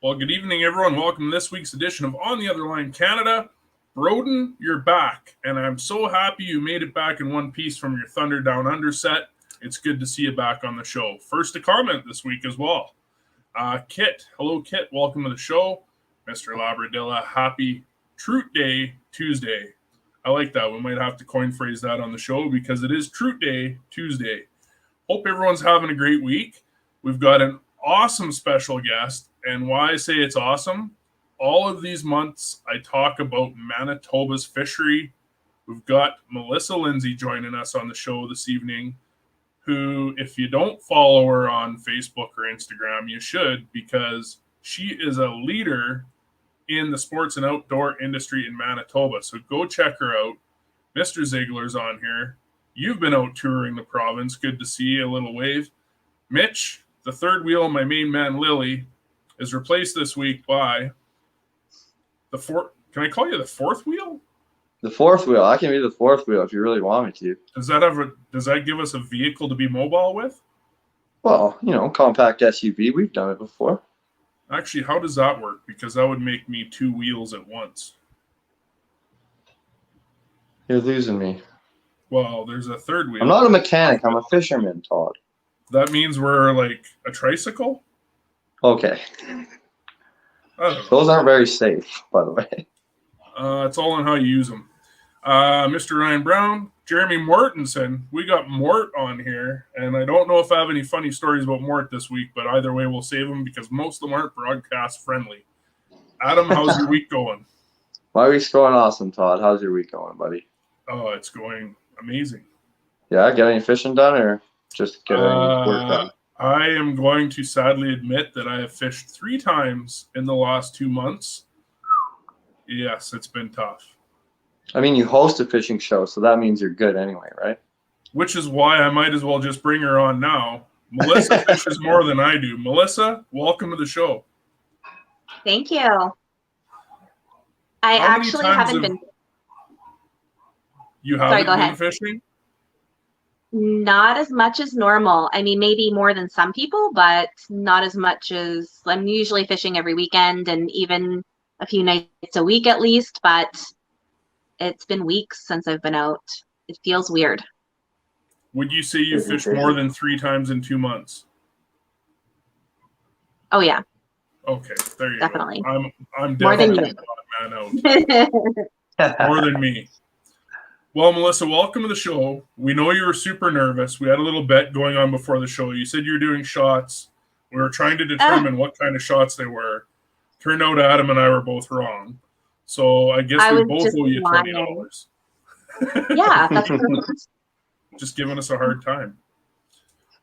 Well, good evening, everyone. Welcome to this week's edition of On the Other Line Canada. Broden, you're back, and I'm so happy you made it back in one piece from your Thunder Down Under set. It's good to see you back on the show. First to comment this week as well. Kit. Hello, Kit. Welcome to the show. Mr. Labradilla, happy Troot Day Tuesday. I like that. We might have to coin phrase that on the show because it is Troot Day Tuesday. Hope everyone's having a great week. We've got an awesome special guest. And why I say it's awesome, all of these months I talk about Manitoba's fishery. We've got Melissa Lindsay joining us on the show this evening, who, if you don't follow her on Facebook or Instagram, you should, because she is a leader in the sports and outdoor industry in Manitoba. So go check her out. Mr. Ziegler's on here. You've been out touring the province. Good to see you. A little wave. Mitch, the third wheel of my main man, Lily, is replaced this week by the fourth. Can I call you the fourth wheel? The fourth wheel. I can be the fourth wheel if you really want me to. Does that give us a vehicle to be mobile with? Well, compact SUV. We've done it before. Actually, how does that work? Because that would make me two wheels at once. You're losing me. Well, there's a third wheel. I'm not a mechanic. I'm a fisherman, Todd. That means we're like a tricycle? Okay. Those aren't very safe, by the way. It's all on how you use them. Mr. Ryan Brown, Jeremy Mortensen. We got Mort on here, and I don't know if I have any funny stories about Mort this week, but either way, we'll save them because most of them aren't broadcast friendly. Adam, how's your week going? My week's going awesome, Todd. How's your week going, buddy? Oh, it's going amazing. Yeah, get any fishing done or just get any work done? I am going to sadly admit that I have fished 3 times in the last 2 months. Yes, it's been tough. I mean, you host a fishing show, so that means you're good anyway, right? Which is why I might as well just bring her on now. Melissa fishes more than I do. Melissa, welcome to the show. Thank you. I actually haven't been. You haven't been fishing? Not as much as normal. I mean, maybe more than some people, but not as much as I'm usually fishing every weekend and even a few nights a week at least, but it's been weeks since I've been out. It feels weird. Would you say you fished more than 3 times in 2 months? Oh, yeah. Okay, there you definitely. go. I'm more definitely than not a man out. More than me. Well, Melissa, welcome to the show. We know you were super nervous. We had a little bet going on before the show. You said you were doing shots. We were trying to determine what kind of shots they were. Turned out Adam and I were both wrong. So I guess we both owe you $20. Yeah, that's just giving us a hard time.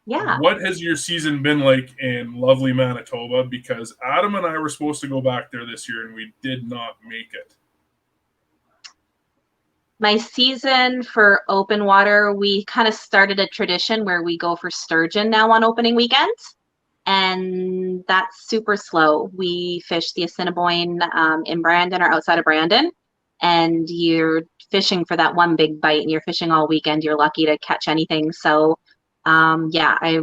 Yeah. What has your season been like in lovely Manitoba? Because Adam and I were supposed to go back there this year, and we did not make it. My season for open water, we kind of started a tradition where we go for sturgeon now on opening weekends, and that's super slow. We fish the Assiniboine in Brandon or outside of Brandon, and you're fishing for that one big bite, and you're fishing all weekend. You're lucky to catch anything. So, yeah, I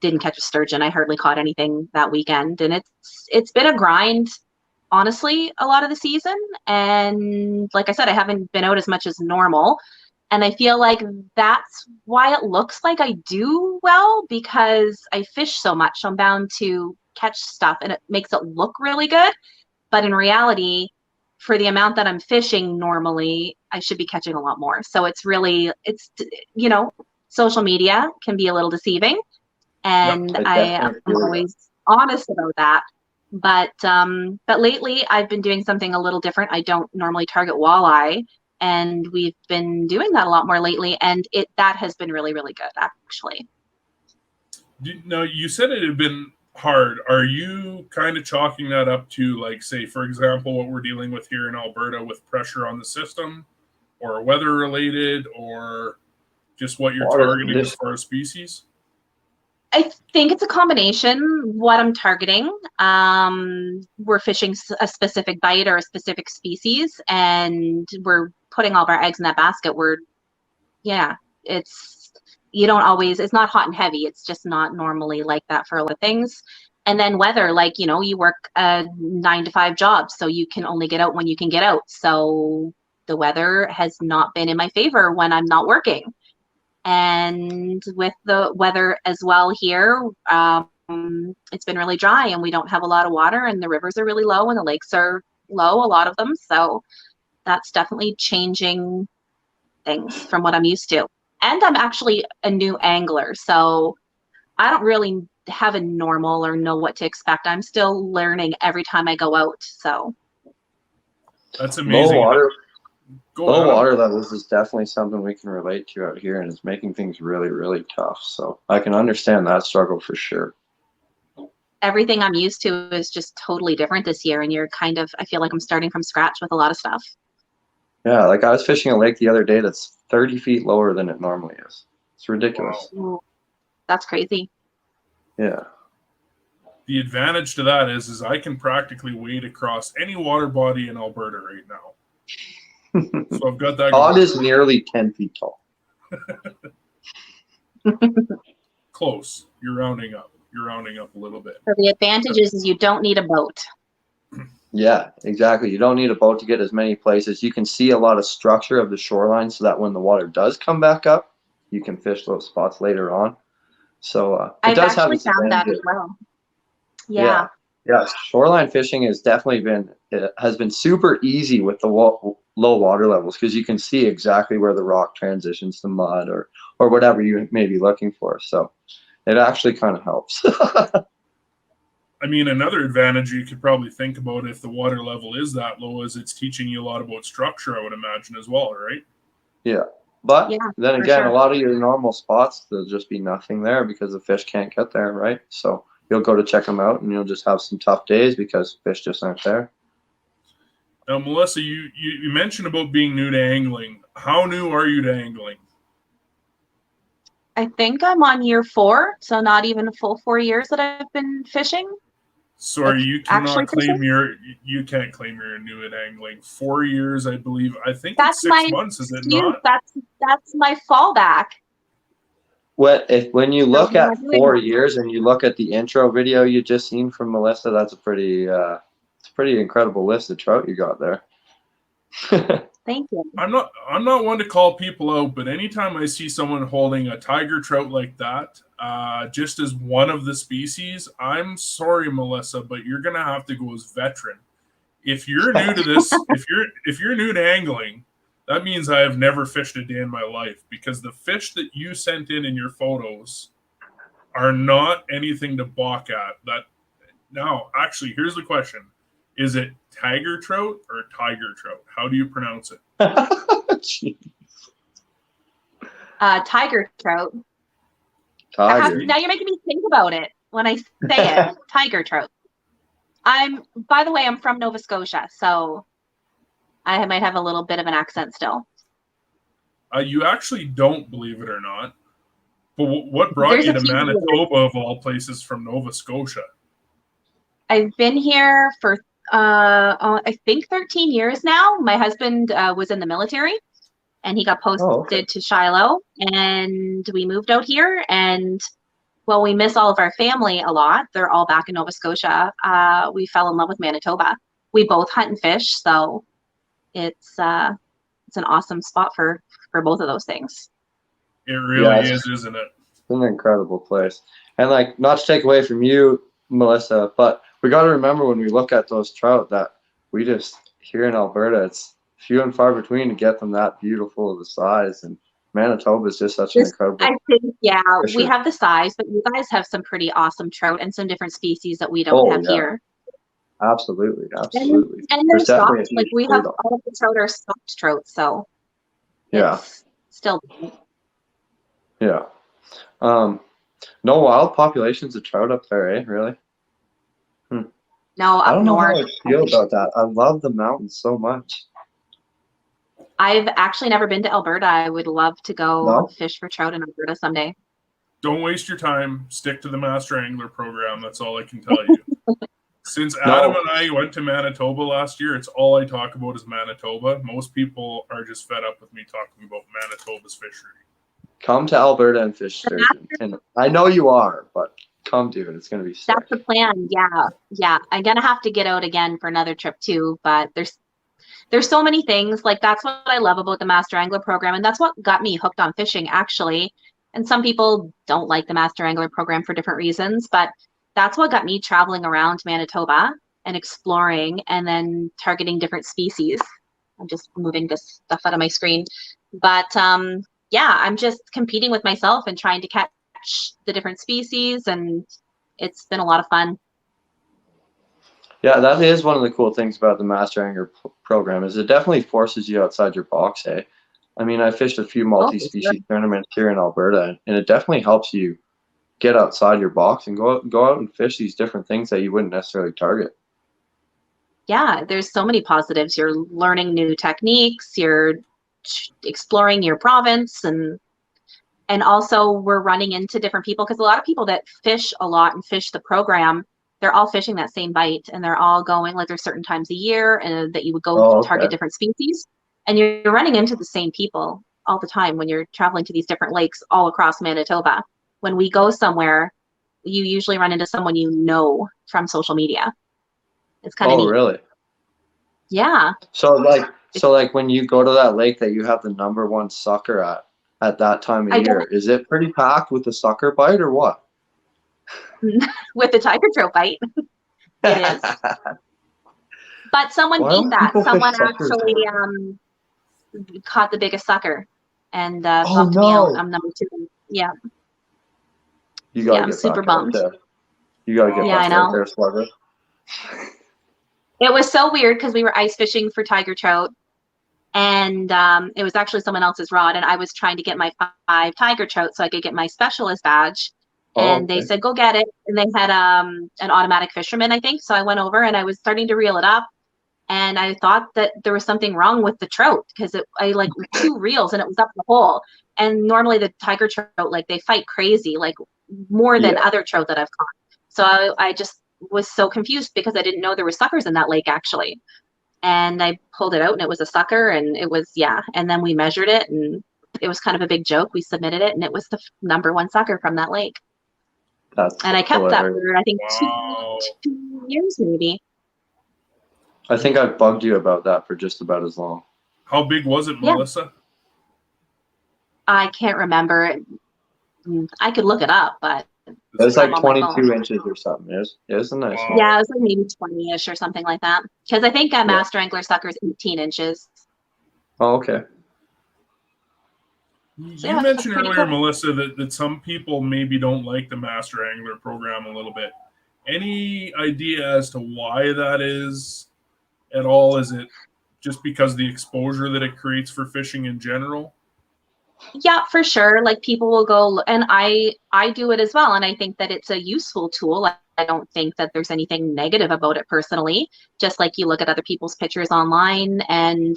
didn't catch a sturgeon. I hardly caught anything that weekend, and it's been a grind. Honestly, a lot of the season, and like I said, I haven't been out as much as normal, and I feel like that's why it looks like I do well, because I fish so much. I'm bound to catch stuff, and it makes it look really good, but in reality, for the amount that I'm fishing normally, I should be catching a lot more. So it's you know, social media can be a little deceiving, and I I am definitely feel that. always honest about that. But lately I've been doing something a little different. I don't normally target walleye, and we've been doing that a lot more lately, and that has been really, really good actually. Now, you said it had been hard. Are you kind of chalking that up to, like, say, for example, what we're dealing with here in Alberta with pressure on the system, or weather related, or just what you're targeting as far as species? I think it's a combination. What I'm targeting, we're fishing a specific bite or a specific species, and we're putting all of our eggs in that basket. It's not hot and heavy. It's just not normally like that for a lot of things. And then weather, like, you know, you work a 9 to 5 job, so you can only get out when you can get out. So the weather has not been in my favor when I'm not working. And with the weather as well here, it's been really dry, and we don't have a lot of water, and the rivers are really low, and the lakes are low, a lot of them. So that's definitely changing things from what I'm used to. And I'm actually a new angler, so I don't really have a normal or know what to expect. I'm still learning every time I go out. So that's amazing. Low water levels is definitely something we can relate to out here, and it's making things really, really tough. So I can understand that struggle for sure. Everything I'm used to is just totally different this year, and I feel like I'm starting from scratch with a lot of stuff. Yeah, like I was fishing a lake the other day that's 30 feet lower than it normally is. It's ridiculous. Wow. That's crazy. Yeah. The advantage to that is I can practically wade across any water body in Alberta right now. So I've got that. Todd is nearly 10 feet tall. Close. You're rounding up. You're rounding up a little bit. So the advantage is you don't need a boat. Yeah, exactly. You don't need a boat to get as many places. You can see a lot of structure of the shoreline so that when the water does come back up, you can fish those spots later on. So I've actually found that as well. Yeah. Yeah. Shoreline fishing has been super easy with the low water levels, because you can see exactly where the rock transitions to mud or whatever you may be looking for. So it actually kind of helps. I mean, another advantage you could probably think about if the water level is that low is it's teaching you a lot about structure, I would imagine, as well, right? Yeah. But then again, sure. A lot of your normal spots, there'll just be nothing there because the fish can't get there, right? So you'll go to check them out, and you'll just have some tough days because fish just aren't there. Now, Melissa, you mentioned about being new to angling. How new are you to angling? I think I'm on year 4, so not even a full 4 years that I've been fishing. Sorry, you can't claim you're new at angling. 4 years, I believe. I think it's 6 months, is it not? That's my fallback. When you look at 4 years and you look at the intro video you just seen from Melissa, that's a pretty incredible list of trout you got there. Thank you. I'm not one to call people out, but anytime I see someone holding a tiger trout like that, just as one of the species, I'm sorry, Melissa, but you're gonna have to go as veteran. If you're new to this, if you're new to angling, that means I have never fished a day in my life, because the fish that you sent in your photos are not anything to balk at. Now, actually, here's the question. Is it tiger trout or tiger trout? How do you pronounce it? Tiger trout. Tiger. Now you're making me think about it when I say it. Tiger trout. By the way, I'm from Nova Scotia, so I might have a little bit of an accent still. You actually don't, believe it or not. But what brought you to Manitoba, of all places, from Nova Scotia? I've been here for I think 13 years now. My husband was in the military, and he got posted to Shiloh, and we moved out here. And well, we miss all of our family a lot. They're all back in Nova Scotia. We fell in love with Manitoba. We both hunt and fish, so it's an awesome spot for both of those things. It really is, isn't it? It's an incredible place. And like, not to take away from you, Melissa, but we got to remember when we look at those trout that here in Alberta, it's few and far between to get them that beautiful of the size. And Manitoba is just such an incredible. I think, yeah, we fishery. have the size, but you guys have some pretty awesome trout and some different species that we don't have here. Absolutely, absolutely. And There's they're definitely soft. Like, we have all of the trout are soft trout, so yeah, it's still. yeah. No wild populations of trout up there, eh? Really? No, I up don't know how north. I feel about that. I love the mountains so much. I've actually never been to Alberta. I would love to go No? fish for trout in Alberta someday. Don't waste your time. Stick to the Master Angler program. That's all I can tell you. Since No. Adam and I went to Manitoba last year, it's all I talk about is Manitoba. Most people are just fed up with me talking about Manitoba's fishery. Come to Alberta and fish sturgeon. And I know you are, but come do it. It's going to be sick. That's the plan. Yeah. Yeah. I'm going to have to get out again for another trip too, but there's so many things. Like, that's what I love about the Master Angler program. And that's what got me hooked on fishing, actually. And some people don't like the Master Angler program for different reasons, but that's what got me traveling around Manitoba and exploring and then targeting different species. I'm just moving this stuff out of my screen. But yeah, I'm just competing with myself and trying to catch the different species, and it's been a lot of fun. Yeah, that is one of the cool things about the Master Angler program is it definitely forces you outside your box, eh? I mean, I fished a few multi-species tournaments here in Alberta, and it definitely helps you get outside your box and go out and fish these different things that you wouldn't necessarily target. Yeah, there's so many positives. You're learning new techniques, you're exploring your province, and also we're running into different people, because a lot of people that fish a lot and fish the program, they're all fishing that same bite, and they're all going, like, there's certain times a year and that you would go target different species, and you're running into the same people all the time when you're traveling to these different lakes all across Manitoba. When we go somewhere, you usually run into someone you know from social media. It's kind of neat. Oh, really? Yeah. So like when you go to that lake that you have the #1 sucker at that time of year, is it pretty packed with the sucker bite or what? With the tiger trout bite. It is. But someone beat that. Someone actually caught the biggest sucker and bumped me out. I'm #2. Yeah. You gotta I'm get super bummed. Right there. You gotta get back right there, Slugger. It was so weird because we were ice fishing for tiger trout, and it was actually someone else's rod, and I was trying to get my 5 tiger trout so I could get my specialist badge. And they said, go get it. And they had an automatic fisherman, I think. So I went over and I was starting to reel it up. And I thought that there was something wrong with the trout, because I like 2 reels and it was up the hole. And normally the tiger trout, like, they fight crazy, like more than other trout that I've caught. So I just was so confused because I didn't know there were suckers in that lake, actually. And I pulled it out and it was a sucker, and it was, and then we measured it, and it was kind of a big joke. We submitted it, and it was the #1 sucker from that lake. And I kept that for, I think, 2 years maybe. I think I've bugged you about that for just about as long. How big was it, Melissa? I can't remember. I could look it up, but it was like 22 inches or something. It was a nice one. Yeah, it was like maybe 20-ish or something like that. Because I think a Master Angler sucker is 18 inches. Oh, okay. You mentioned earlier, Melissa, that some people maybe don't like the Master Angler program a little bit. Any idea as to why that is at all? Is it just because of the exposure that it creates for fishing in general? Yeah, for sure. Like, people will go, and I do it as well, and I think that it's a useful tool. I don't think that there's anything negative about it personally. Just like you look at other people's pictures online and,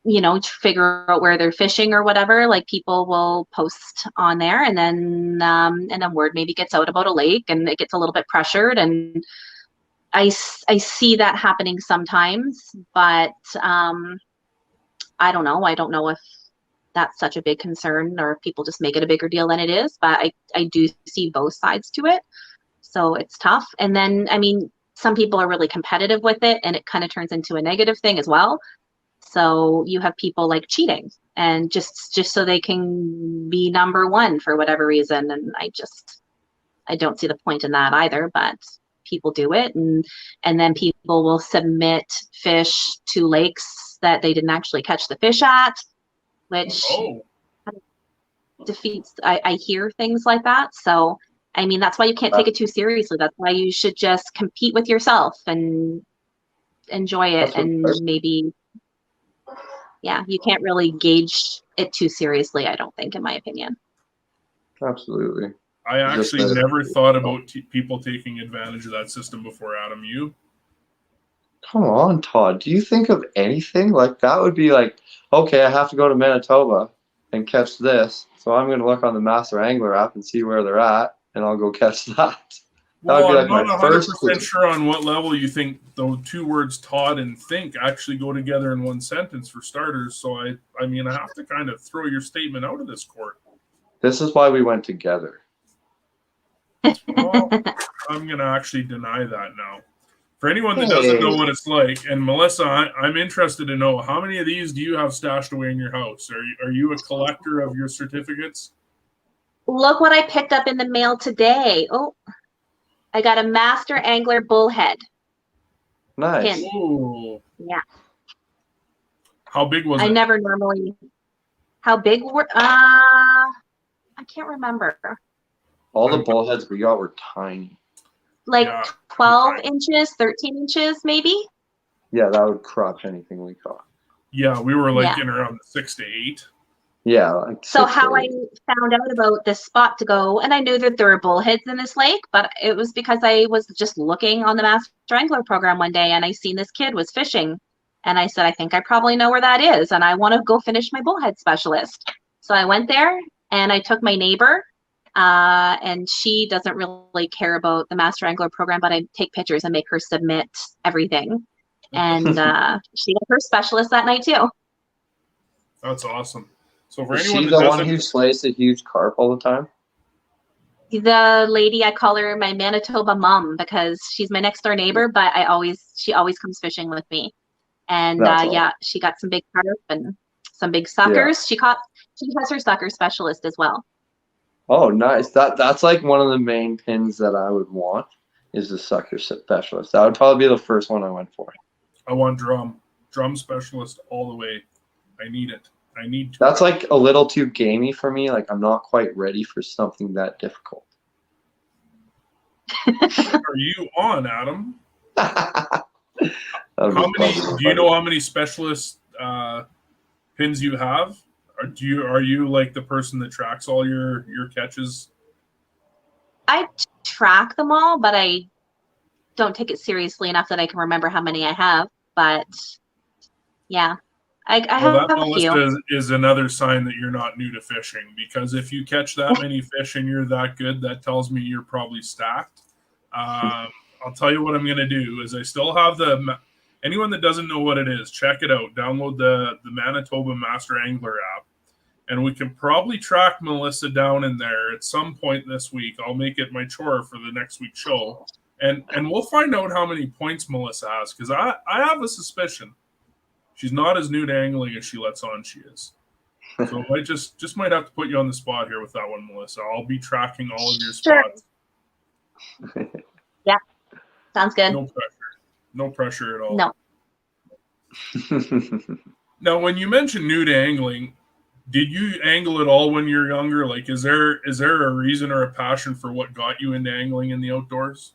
you know, figure out where they're fishing or whatever. Like, people will post on there, and then word maybe gets out about a lake, and it gets a little bit pressured, and I see that happening sometimes, but I don't know. I don't know if that's such a big concern, or if people just make it a bigger deal than it is. But I do see both sides to it. So it's tough. And then, I mean, some people are really competitive with it, and it kind of turns into a negative thing as well. So you have people like cheating, and just so they can be #1 for whatever reason. And I don't see the point in that either. But people do it, and then people will submit fish to lakes that they didn't actually catch the fish at, which defeats. I hear things like that. So I mean, that's why you can't take it too seriously. That's why you should just compete with yourself and enjoy it, and maybe, yeah, you can't really gauge it too seriously, I don't think, in my opinion. Absolutely. I actually never thought about people taking advantage of that system before, Adam. You? Come on, Todd. Do you think of anything? Like, that would be like, okay, I have to go to Manitoba and catch this, so I'm going to look on the Master Angler app and see where they're at, and I'll go catch that. Well, I'm not 100% sure on what level you think the two words Todd and think actually go together in one sentence, for starters. So, I mean, I have to kind of throw your statement out of this court. This is why we went together. Well, I'm going to actually deny that now. For anyone that doesn't know what it's like, and Melissa, I'm interested to know, how many of these do you have stashed away in your house? Are you a collector of your certificates? Look what I picked up in the mail today. Oh, I got a Master Angler bullhead. Nice. Pin. Ooh. Yeah. How big was it? I never normally. How big were? I can't remember. All the bullheads we got were tiny. Like 12 inches, 13 inches, maybe. Yeah, that would crush anything we caught. Yeah, we were like in around 6 to 8. Yeah. Like so how I found out about this spot to go, and I knew that there were bullheads in this lake, but it was because I was just looking on the Master Angler program one day, and I seen this kid was fishing, and I said, I think I probably know where that is, and I want to go finish my bullhead specialist. So I went there, and I took my neighbor, and she doesn't really care about the Master Angler program, but I take pictures and make her submit everything, and she got her specialist that night too. That's awesome. So for is anyone she that the one who slays the huge carp all the time? The lady, I call her my Manitoba mom because she's my next door neighbor, but she always comes fishing with me. And yeah, she got some big carp and some big suckers. Yeah. She has her sucker specialist as well. Oh, nice. That's like one of the main pins that I would want is the sucker specialist. That would probably be the first one I went for. I want drum specialist all the way. I need it. I need to. That's like a little too gamey for me. Like, I'm not quite ready for something that difficult. Are you on, Adam? How many? Do you know how many specialist pins you have? Or are you like the person that tracks all your catches? I track them all, but I don't take it seriously enough that I can remember how many I have. But yeah. I have a few. That is another sign that you're not new to fishing, because if you catch that many fish and you're that good, that tells me you're probably stacked. I'll tell you what I'm going to do is I still have anyone that doesn't know what it is, check it out. Download the Manitoba Master Angler app, and we can probably track Melissa down in there at some point this week. I'll make it my chore for the next week's show, and we'll find out how many points Melissa has, because I have a suspicion she's not as new to angling as she lets on she is. So I just might have to put you on the spot here with that one, Melissa. I'll be tracking all of your spots. Yeah, sounds good. No pressure. No pressure at all. No. Now, when you mentioned new to angling, did you angle at all when you were younger? Like, is there a reason or a passion for what got you into angling in the outdoors?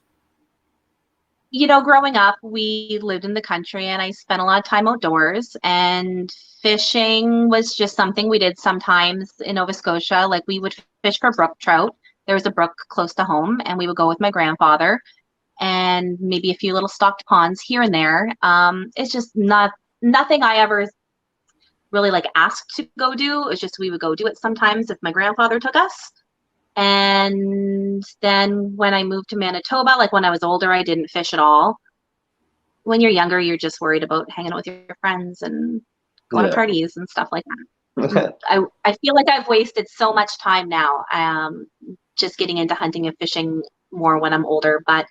You know, growing up, we lived in the country and I spent a lot of time outdoors, and fishing was just something we did sometimes in Nova Scotia. Like, we would fish for brook trout. There was a brook close to home, and we would go with my grandfather and maybe a few little stocked ponds here and there. It's just nothing I ever really like asked to go do. It's just we would go do it sometimes if my grandfather took us. And then when I moved to Manitoba, like when I was older, I didn't fish at all. When you're younger, you're just worried about hanging out with your friends and going to parties and stuff like that. I feel like I've wasted so much time now, just getting into hunting and fishing more when I'm older. But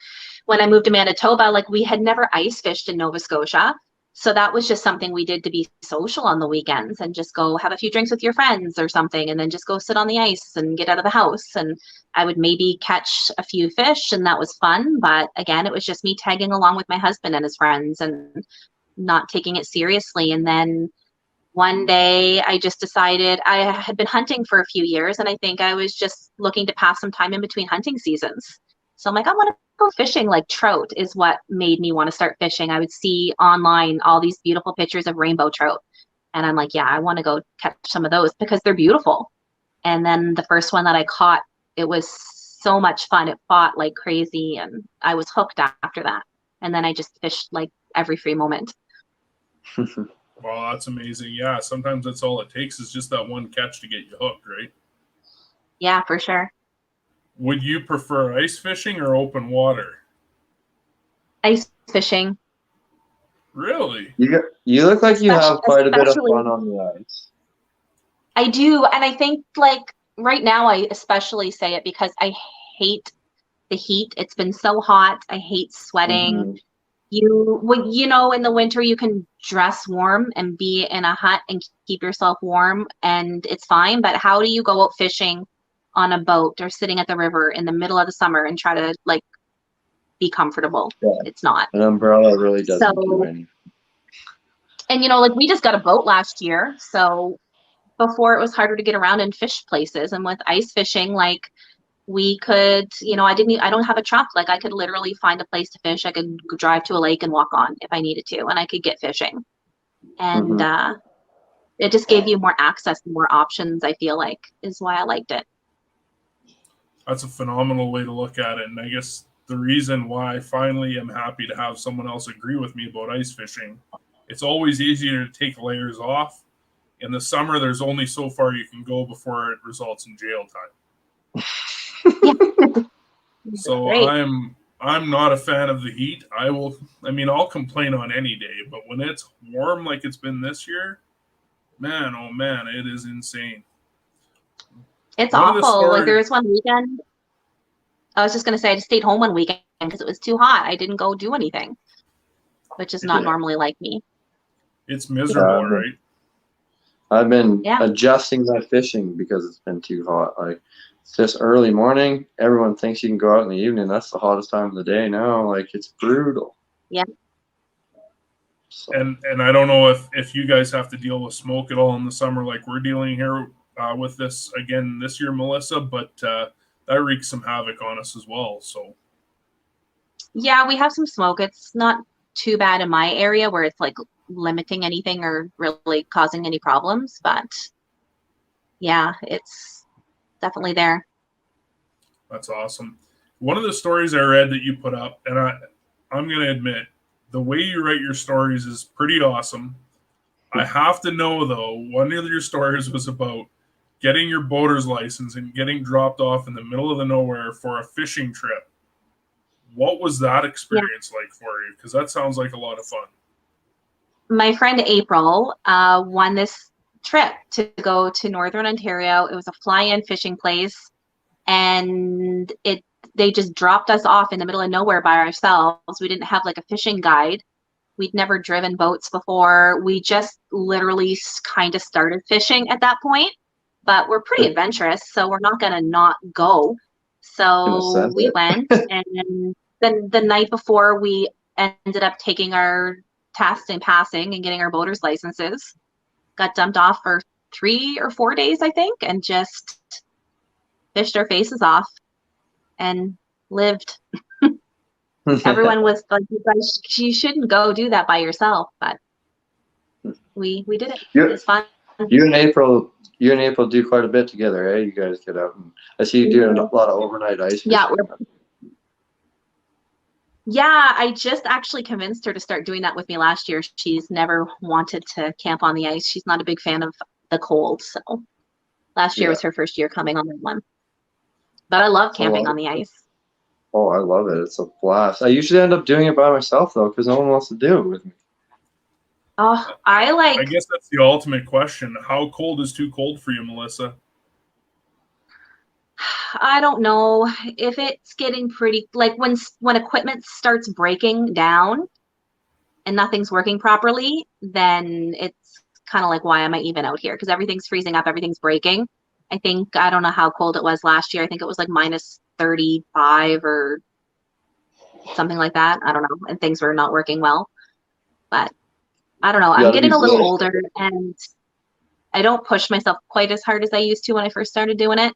when I moved to Manitoba, like, we had never ice fished in Nova Scotia. So that was just something we did to be social on the weekends and just go have a few drinks with your friends or something, and then just go sit on the ice and get out of the house. And I would maybe catch a few fish, and that was fun. But again, it was just me tagging along with my husband and his friends and not taking it seriously. And then one day I just decided, I had been hunting for a few years, and I think I was just looking to pass some time in between hunting seasons. So I'm like, I want to go fishing. Like trout is what made me want to start fishing. I would see online all these beautiful pictures of rainbow trout. And I'm like, yeah, I want to go catch some of those because they're beautiful. And then the first one that I caught, it was so much fun. It fought like crazy, and I was hooked after that. And then I just fished like every free moment. Wow, that's amazing. Yeah, sometimes that's all it takes is just that one catch to get you hooked, right? Yeah, for sure. Would you prefer ice fishing or open water? Ice fishing. Really? You look like you have quite a bit of Especially, fun on the ice. I do. And I think like right now, I especially say it because I hate the heat. It's been so hot. I hate sweating. Mhm. In the winter you can dress warm and be in a hut and keep yourself warm and it's fine. But how do you go out fishing on a boat or sitting at the river in the middle of the summer and try to like be comfortable? Yeah. It's not. An umbrella really doesn't do So, anything. and like we just got a boat last year. So before it was harder to get around and fish places. And with ice fishing, like we could, I don't have a truck. Like I could literally find a place to fish. I could drive to a lake and walk on if I needed to, and I could get fishing. And it just gave you more access, more options, I feel like, is why I liked it. That's a phenomenal way to look at it. And I guess the reason why I finally am happy to have someone else agree with me about ice fishing, it's always easier to take layers off. In the summer, there's only so far you can go before it results in jail time. So Great. I'm not a fan of the heat. I'll complain on any day, but when it's warm like it's been this year, man, oh man, it is insane. It's One of the awful. Like stories- there was one weekend, I was just going to say I just stayed home one weekend because it was too hot. I didn't go do anything, which is not normally like me. It's miserable, right? I've been adjusting my fishing because it's been too hot. Like it's just early morning. Everyone thinks you can go out in the evening. That's the hottest time of the day now. Like it's brutal. Yeah. So. And I don't know if you guys have to deal with smoke at all in the summer like we're dealing here with this again this year, Melissa, but that wreaks some havoc on us as well. So. Yeah, we have some smoke. It's not too bad in my area where it's like limiting anything or really causing any problems, but yeah, it's definitely there. That's awesome. One of the stories I read that you put up, and I'm going to admit, the way you write your stories is pretty awesome. I have to know, though, one of your stories was about getting your boater's license and getting dropped off in the middle of the nowhere for a fishing trip. What was that experience like for you? Because that sounds like a lot of fun. My friend April won this trip to go to Northern Ontario. It was a fly-in fishing place, and they just dropped us off in the middle of nowhere by ourselves. We didn't have like a fishing guide. We'd never driven boats before. We just literally kind of started fishing at that point, but we're pretty adventurous, so we're not going to not go. So we went, and then the night before we ended up taking our test and passing and getting our boater's licenses, got dumped off for 3 or 4 days, I think, and just fished our faces off and lived. Everyone was like, you shouldn't go do that by yourself, but we did it. It was fun. You and April do quite a bit together, eh? You guys get out and I see you doing a lot of overnight ice fishing. Yeah, I just actually convinced her to start doing that with me last year. She's never wanted to camp on the ice. She's not a big fan of the cold, so last year was her first year coming on that one. But I love camping on the ice. Oh, I love it. It's a blast. I usually end up doing it by myself, though, because no one wants to do it with me. Oh, I guess that's the ultimate question. How cold is too cold for you, Melissa? I don't know if it's getting pretty, like when equipment starts breaking down and nothing's working properly, then it's kind of like, why am I even out here? Because everything's freezing up, everything's breaking. I think, I don't know how cold it was last year. I think it was like minus 35 or something like that. I don't know. And things were not working well. But I don't know. You I'm gotta be getting a little really, older and I don't push myself quite as hard as I used to when I first started doing it.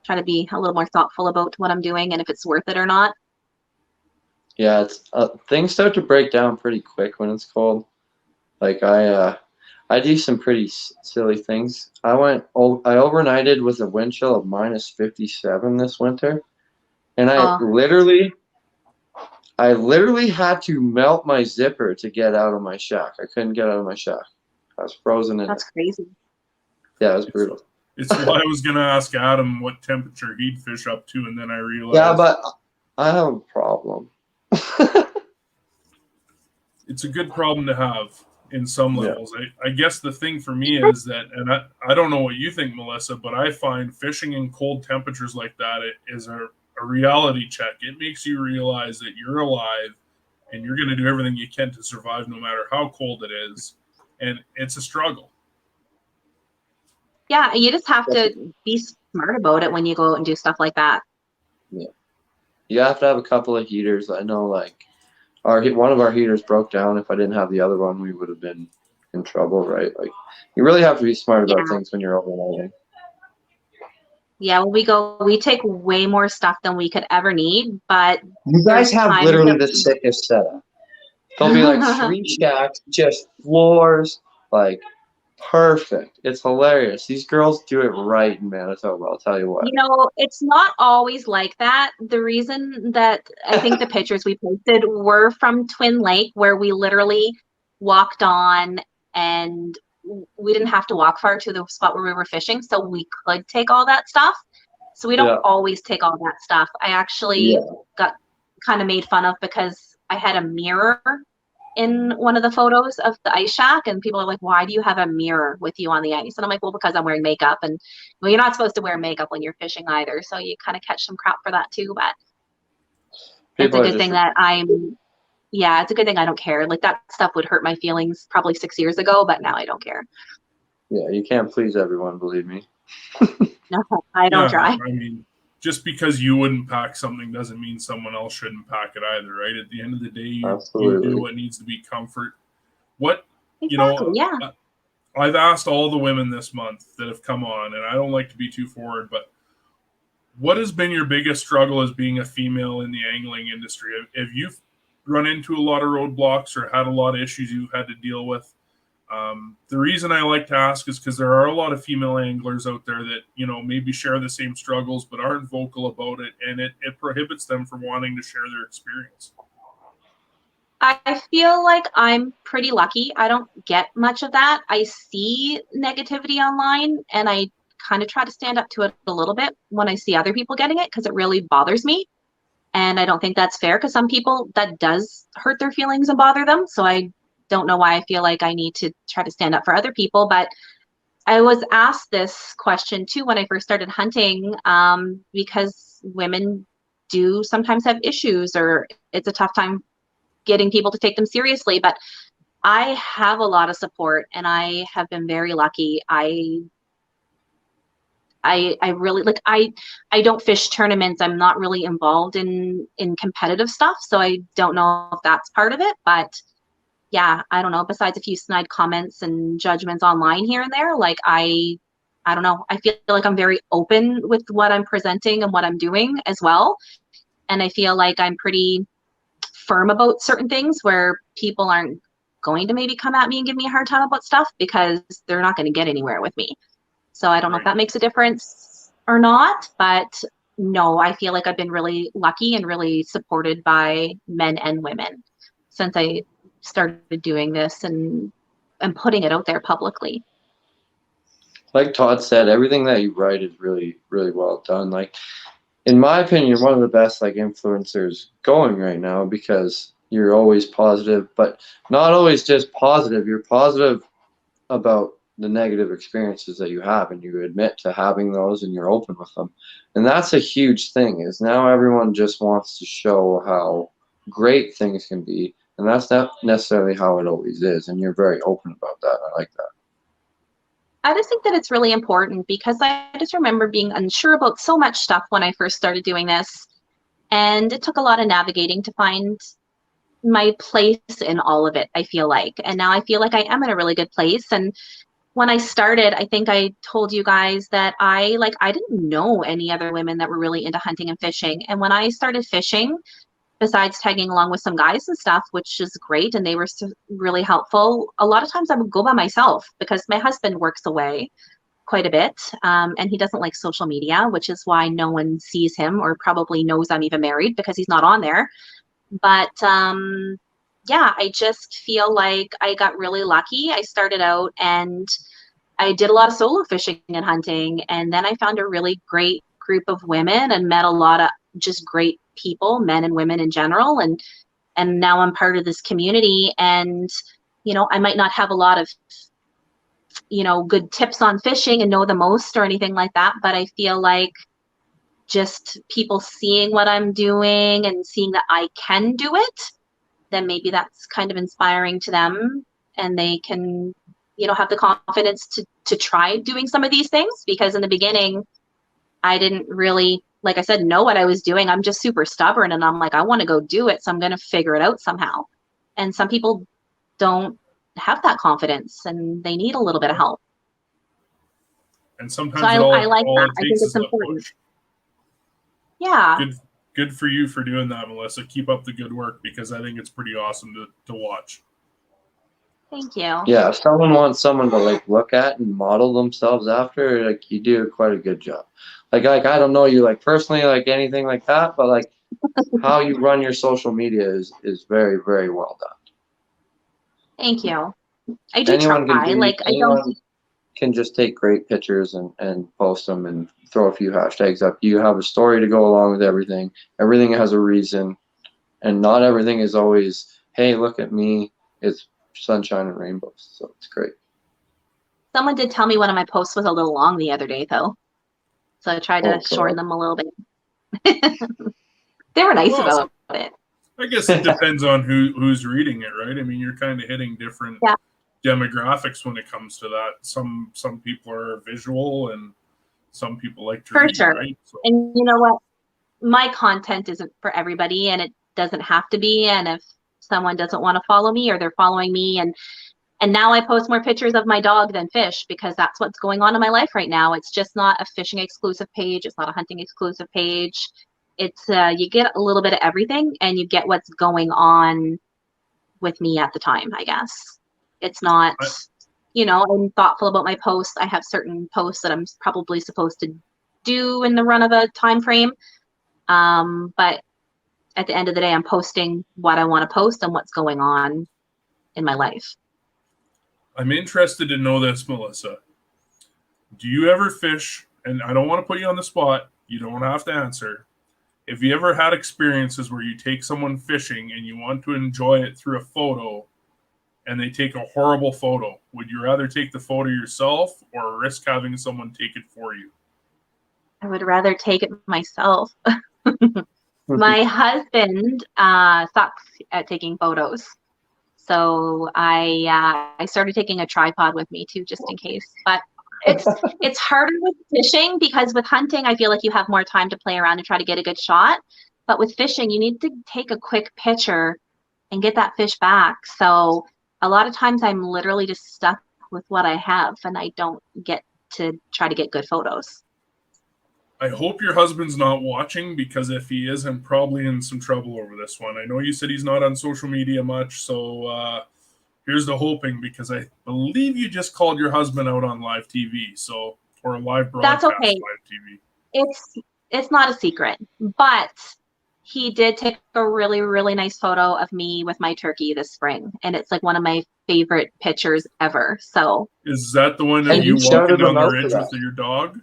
Try to be a little more thoughtful about what I'm doing and if it's worth it or not. yeah, it's things start to break down pretty quick when it's cold. Like I do some pretty silly things. I overnighted with a wind chill of minus 57 this winter, and Oh, I literally had to melt my zipper to get out of my shack. I couldn't get out of my shack. I was frozen in it. that's crazy. Yeah, it was brutal. It's why I was going to ask Adam what temperature he'd fish up to, and then I realized. Yeah, but I have a problem. It's a good problem to have in some levels. I guess the thing for me is that, and I don't know what you think, Melissa, but I find fishing in cold temperatures like that is a reality check. It makes you realize that you're alive and you're going to do everything you can to survive no matter how cold it is. And it's a struggle. Yeah, you just have to be smart about it when you go out and do stuff like that. Yeah. You have to have a couple of heaters. I know, like, one of our heaters broke down. If I didn't have the other one, we would have been in trouble, right? Like, you really have to be smart about things when you're overnighting. Yeah, when we take way more stuff than we could ever need, but You guys have literally the sickest setup. There'll be like 3 shacks, just floors, like perfect. It's hilarious. These girls do it right in Manitoba, I'll tell you what. You know, it's not always like that. The reason that I think the pictures we posted were from Twin Lake, where we literally walked on and we didn't have to walk far to the spot where we were fishing, so we could take all that stuff. So we don't always take all that stuff. I actually got kind of made fun of because I had a mirror in one of the photos of the ice shack, and people are like, why do you have a mirror with you on the ice? And I'm like, well, because I'm wearing makeup, and well, you're not supposed to wear makeup when you're fishing either, so you kind of catch some crap for that too. But it's a good thing that it's a good thing I don't care. Like, that stuff would hurt my feelings probably 6 years ago, but now I don't care. Yeah, you can't please everyone, believe me. No, I don't try. I mean, just because you wouldn't pack something doesn't mean someone else shouldn't pack it either, right? At the end of the day, you do what needs to be comfort. I've asked all the women this month that have come on, and I don't like to be too forward, but what has been your biggest struggle as being a female in the angling industry? Have you run into a lot of roadblocks or had a lot of issues you've had to deal with? The reason I like to ask is because there are a lot of female anglers out there that, maybe share the same struggles but aren't vocal about it, and it prohibits them from wanting to share their experience. I feel like I'm pretty lucky. I don't get much of that. I see negativity online, and I kind of try to stand up to it a little bit when I see other people getting it, because it really bothers me. And I don't think that's fair, because some people that does hurt their feelings and bother them. So I don't know why I feel like I need to try to stand up for other people. But I was asked this question too when I first started hunting, because women do sometimes have issues, or it's a tough time getting people to take them seriously. But I have a lot of support, and I have been very lucky. I really I don't fish tournaments. I'm not really involved in competitive stuff, so I don't know if that's part of it. But yeah, I don't know. Besides a few snide comments and judgments online here and there, like I don't know. I feel like I'm very open with what I'm presenting and what I'm doing as well, and I feel like I'm pretty firm about certain things where people aren't going to maybe come at me and give me a hard time about stuff, because they're not going to get anywhere with me. So I don't know if that makes a difference or not, but no, I feel like I've been really lucky and really supported by men and women since I started doing this and putting it out there publicly. Like Todd said, everything that you write is really, really well done. Like, in my opinion, you're one of the best influencers going right now, because you're always positive, but not always just positive. You're positive about the negative experiences that you have, and you admit to having those, and you're open with them. And that's a huge thing, is now everyone just wants to show how great things can be, And that's not necessarily how it always is. And you're very open about that. I like that. I just think that it's really important because I just remember being unsure about so much stuff when I first started doing this. And it took a lot of navigating to find my place in all of it, I feel like. And now I feel like I am in a really good place. And when I started, I think I told you guys that I didn't know any other women that were really into hunting and fishing. And when I started fishing, besides tagging along with some guys and stuff, which is great, and they were really helpful, a lot of times I would go by myself because my husband works away quite a bit, and he doesn't like social media, which is why no one sees him or probably knows I'm even married because he's not on there. But yeah, I just feel like I got really lucky. I started out and I did a lot of solo fishing and hunting, and then I found a really great group of women and met a lot of just great people, men and women in general, and now I'm part of this community. And I might not have a lot of good tips on fishing and know the most or anything like that, but I feel like just people seeing what I'm doing and seeing that I can do it, then maybe that's kind of inspiring to them, and they can have the confidence to try doing some of these things. Because in the beginning I didn't really, like I said, know what I was doing. I'm just super stubborn, and I'm like, I want to go do it, so I'm going to figure it out somehow. And some people don't have that confidence, and they need a little bit of help. And sometimes so I like that. I think it's important. Yeah. Good for you for doing that, Melissa. Keep up the good work, because I think it's pretty awesome to watch. Thank you. Yeah, if someone wants someone to look at and model themselves after, you do quite a good job. Like I don't know you personally, anything like that, but how you run your social media is very, very well done. Thank you. I do try. Anyone can just take great pictures and post them and throw a few hashtags up. You have a story to go along with everything. Everything has a reason, and not everything is always, hey, look at me. It's sunshine and rainbows, so it's great. Someone did tell me one of my posts was a little long the other day, though, so I tried to shorten them a little bit. They were nice about it. I guess it depends on who's reading it, right? I mean, you're kind of hitting different demographics when it comes to that. Some people are visual, and some people like to read, sure. Right? So. And you know what? My content isn't for everybody, and it doesn't have to be. And if someone doesn't want to follow me, or they're following me, and now I post more pictures of my dog than fish, because that's what's going on in my life right now. It's just not a fishing exclusive page. It's not a hunting exclusive page. It's you get a little bit of everything, and you get what's going on with me at the time, I guess. It's not, I'm thoughtful about my posts. I have certain posts that I'm probably supposed to do in the run of a time frame. But at the end of the day, I'm posting what I want to post and what's going on in my life. I'm interested to know this, Melissa. Do you ever fish? And I don't want to put you on the spot. You don't have to answer. If you ever had experiences where you take someone fishing and you want to enjoy it through a photo, and they take a horrible photo, would you rather take the photo yourself or risk having someone take it for you? I would rather take it myself. My husband sucks at taking photos, so I started taking a tripod with me too, just in case. But it's harder with fishing, because with hunting, I feel like you have more time to play around and try to get a good shot. But with fishing, you need to take a quick picture and get that fish back. So a lot of times I'm literally just stuck with what I have, and I don't get to try to get good photos. I hope your husband's not watching, because if he is, I'm probably in some trouble over this one. I know you said he's not on social media much, so here's the hoping, because I believe you just called your husband out on live TV, or a live broadcast. That's okay. Live TV. It's not a secret, but he did take a really, really nice photo of me with my turkey this spring, and it's one of my favorite pictures ever. So is that the one of you walking down the ridge with your dog?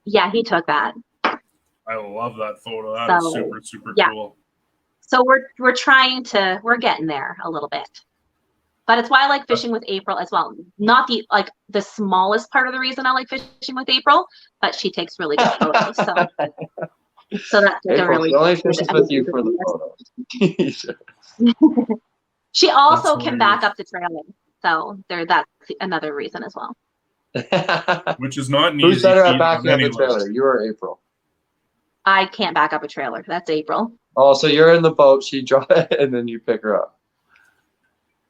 Yeah, he took that. I love that photo. That is super, super cool. So we're we're getting there a little bit. But it's why I like fishing with April as well. Not the smallest part of the reason I like fishing with April, but she takes really good photos. So that's April, really. She only fishes with you for the photos. She also That's can back hilarious. up the trailer. So that's another reason as well. Which is not an Who's easy better at feat backing on up the any level. trailer, you or April? I can't back up a trailer. That's April. Oh, so you're in the boat, she drives, and then you pick her up.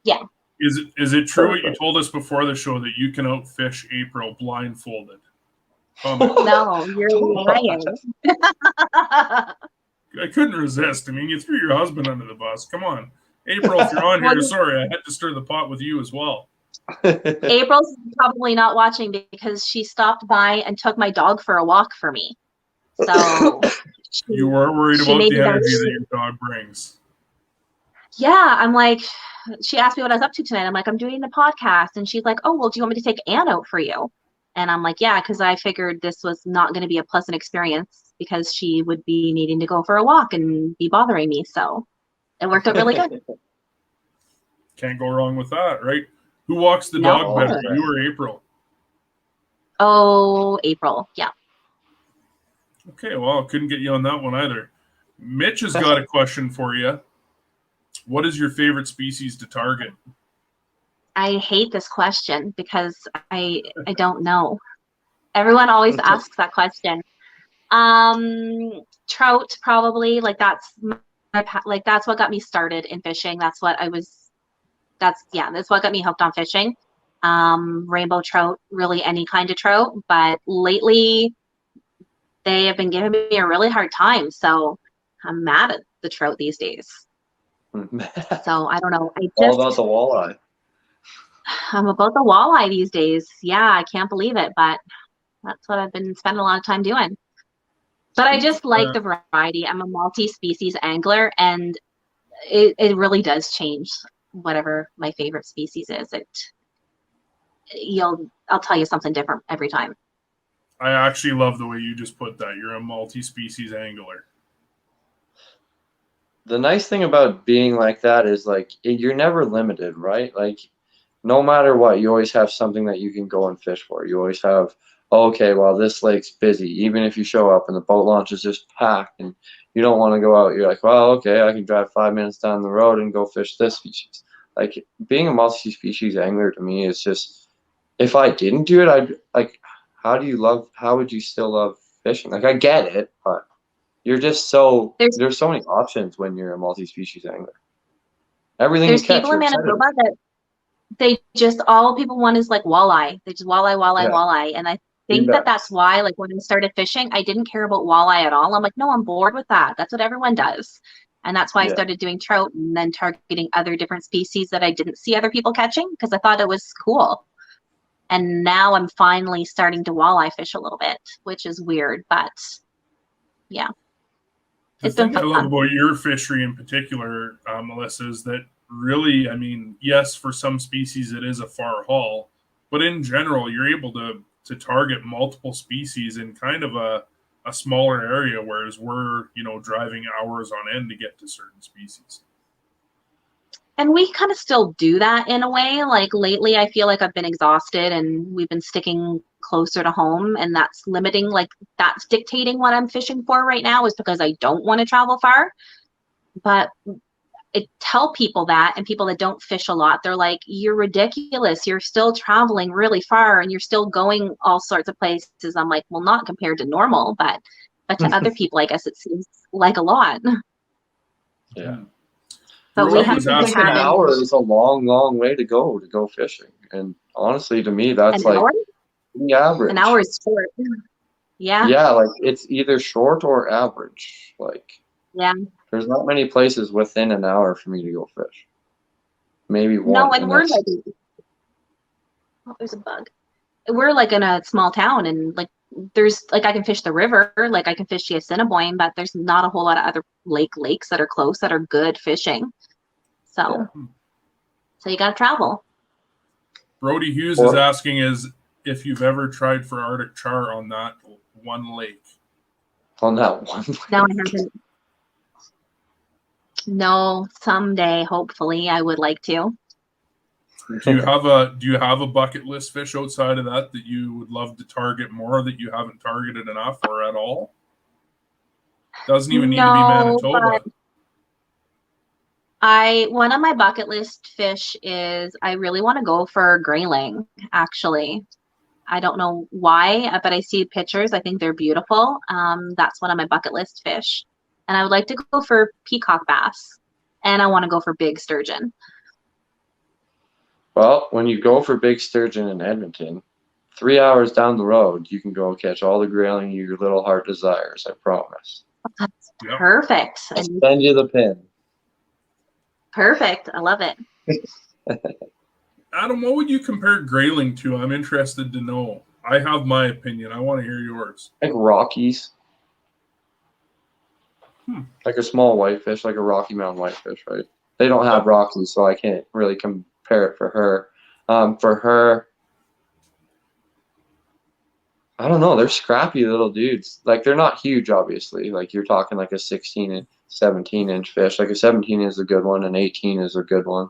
Yeah. Is it true what you Perfect. told us before the show that you can outfish April blindfolded? Comment. No, you're lying. I couldn't resist. I mean, you threw your husband under the bus. Come on. April, if you're on here, sorry, I had to stir the pot with you as well. April's probably not watching because she stopped by and took my dog for a walk for me. So You were worried she about made the me that energy that shit. your dog brings. Yeah, I'm like, she asked me what I was up to tonight. I'm like, I'm doing the podcast. And she's like, oh, well, do you want me to take Anne out for you? And I'm like, yeah, because I figured this was not going to be a pleasant experience because she would be needing to go for a walk and be bothering me. So it worked out really good. Can't go wrong with that, right? Who walks the No. dog better, you or April? Oh, April. Yeah. Okay, well, couldn't get you on that one either. Mitch has got a question for you. What is your favorite species to target? I hate this question because I don't know. Everyone always asks that question. Trout probably, like that's that's what got me started in fishing. That's what got me hooked on fishing. Rainbow trout, really any kind of trout, but lately they have been giving me a really hard time, so I'm mad at the trout these days. So I don't know. All about the walleye. I'm about the walleye these days. Yeah, I can't believe it, but that's what I've been spending a lot of time doing. But I just like the variety. I'm a multi-species angler, and it really does change whatever my favorite species is. I'll tell you something different every time. I actually love the way you just put that. You're a multi-species angler. The nice thing about being like that is like you're never limited, right? Like no matter what, you always have something that you can go and fish for. You always have, okay, well, this lake's busy. Even if you show up and the boat launch is just packed and you don't want to go out, you're like, well, okay, I can drive 5 minutes down the road and go fish this species. Like being a multi-species angler to me is just, if I didn't do it, I'd like, how would you still love fishing? Like I get it, but you're just there's so many options when you're a multi-species angler. Everything you There's catch, people in you're excited Manitoba that they just all people want is like walleye. They just walleye. And I think that's why, like when I started fishing, I didn't care about walleye at all. I'm like, no, I'm bored with that. That's what everyone does. And that's why I started doing trout and then targeting other different species that I didn't see other people catching because I thought it was cool. And now I'm finally starting to walleye fish a little bit, which is weird, but yeah. The thing I love about your fishery in particular, Melissa, is that really, I mean, yes, for some species it is a far haul, but in general, you're able to target multiple species in kind of a smaller area, whereas we're, driving hours on end to get to certain species. And we kind of still do that in a way. Like lately, I feel like I've been exhausted and we've been sticking closer to home, and that's limiting, like that's dictating what I'm fishing for right now is because I don't want to travel far. But I tell people that, and people that don't fish a lot, they're like, you're ridiculous. You're still traveling really far and you're still going all sorts of places. I'm like, well, not compared to normal, but to other people, I guess it seems like a lot. Yeah. But we have an hour is a long way to go fishing. And honestly, to me, that's like the average. An hour is short. Yeah. Yeah, like it's either short or average. Like, yeah. There's not many places within an hour for me to go fish. Maybe one. No, and we're like, there's a bug. We're like in a small town, and like there's like I can fish the river, like I can fish the Assiniboine, but there's not a whole lot of other lakes that are close that are good fishing. So you gotta travel. Brody Hughes is asking if you've ever tried for Arctic char on that one lake. On that one lake. No, I haven't. No, someday, hopefully, I would like to. Do you have a bucket list fish outside of that you would love to target more that you haven't targeted enough or at all? Doesn't even need to be Manitoba. One of my bucket list fish is I really want to go for grayling, actually. I don't know why, but I see pictures. I think they're beautiful. That's one of my bucket list fish. And I would like to go for peacock bass. And I want to go for big sturgeon. Well, when you go for big sturgeon in Edmonton, 3 hours down the road, you can go catch all the grayling your little heart desires, I promise. That's Yep. perfect. I'll send you the pin. Perfect. I love it. Adam, what would you compare grayling to? I'm interested to know. I have my opinion. I want to hear yours. Like Rockies. Like a small whitefish, like a Rocky Mountain whitefish, right? They don't have Rockies, so I can't really compare it for her. For her, I don't know. They're scrappy little dudes. Like, they're not huge, obviously. Like, you're talking like a 16 and 17-inch fish. Like, a 17 is a good one, and 18 is a good one.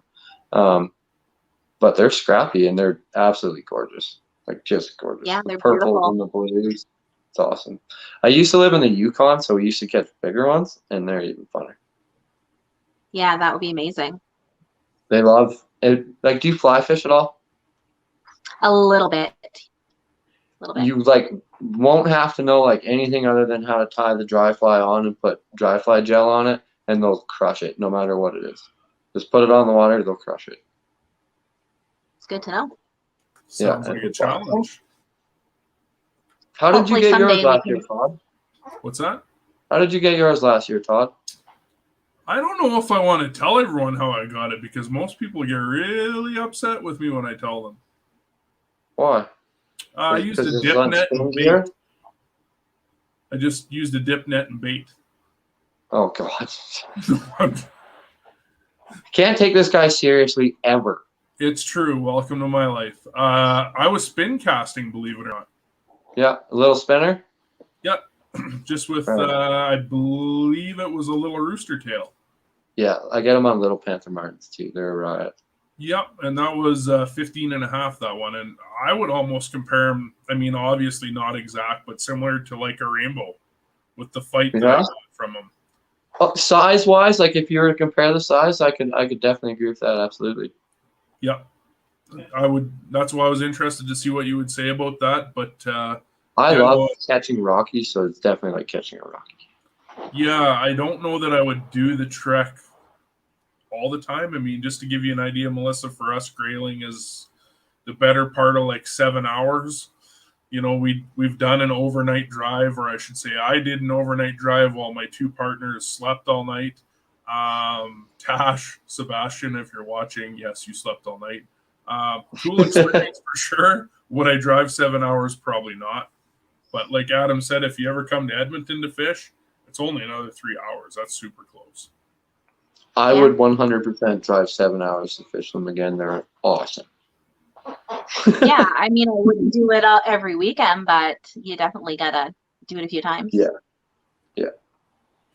But they're scrappy, and they're absolutely gorgeous. Like, just gorgeous. Yeah, The they're purples beautiful. and the blues. It's awesome. I used to live in the Yukon, so we used to catch bigger ones, and they're even funner. Yeah, that would be amazing. They love it. Like, do you fly fish at all? A little bit. You like won't have to know like anything other than how to tie the dry fly on and put dry fly gel on it, and they'll crush it no matter what it is. Just put it on the water, they'll crush it. It's good to know. Sounds Yeah, like a challenge. How did you Hopefully get yours someday we last can- year, Todd? What's that? How did you get yours last year, Todd? I don't know if I want to tell everyone how I got it because most people get really upset with me when I tell them. Why? I used Because a it's dip on net and spoon bait. gear? I just used a dip net and bait. Oh God. Can't take this guy seriously ever. It's true. Welcome to my life. I was spin casting, believe it or not. Yeah, a little spinner. Yep. Just with, Right. I believe it was a little rooster tail. Yeah, I get them on Little Panther Martins too. They're a riot. Yep, and that was 15 and a half, that one. And I would almost compare them, I mean, obviously not exact, but similar to like a rainbow with the fight that I Yeah. got from them. Oh, size-wise, like if you were to compare the size, I could definitely agree with that. Absolutely. Yep. That's why I was interested to see what you would say about that. But I Yeah, love well- catching Rockies, so it's definitely like catching a Rocky. yeah, I don't know that I would do the trek all the time. I mean, just to give you an idea, Melissa, for us, grayling is the better part of like 7 hours. You know, we've done an overnight drive, or I should say I did an overnight drive while my two partners slept all night. Tash, Sebastian, if you're watching, yes, you slept all night. Cool experience for sure. Would I drive 7 hours? Probably not. But like Adam said, if you ever come to Edmonton to fish, it's only another 3 hours. That's super close. I Yeah. would 100% drive 7 hours to fish them again. They're awesome. Yeah, I mean, I wouldn't do it every weekend, but you definitely gotta do it a few times. Yeah.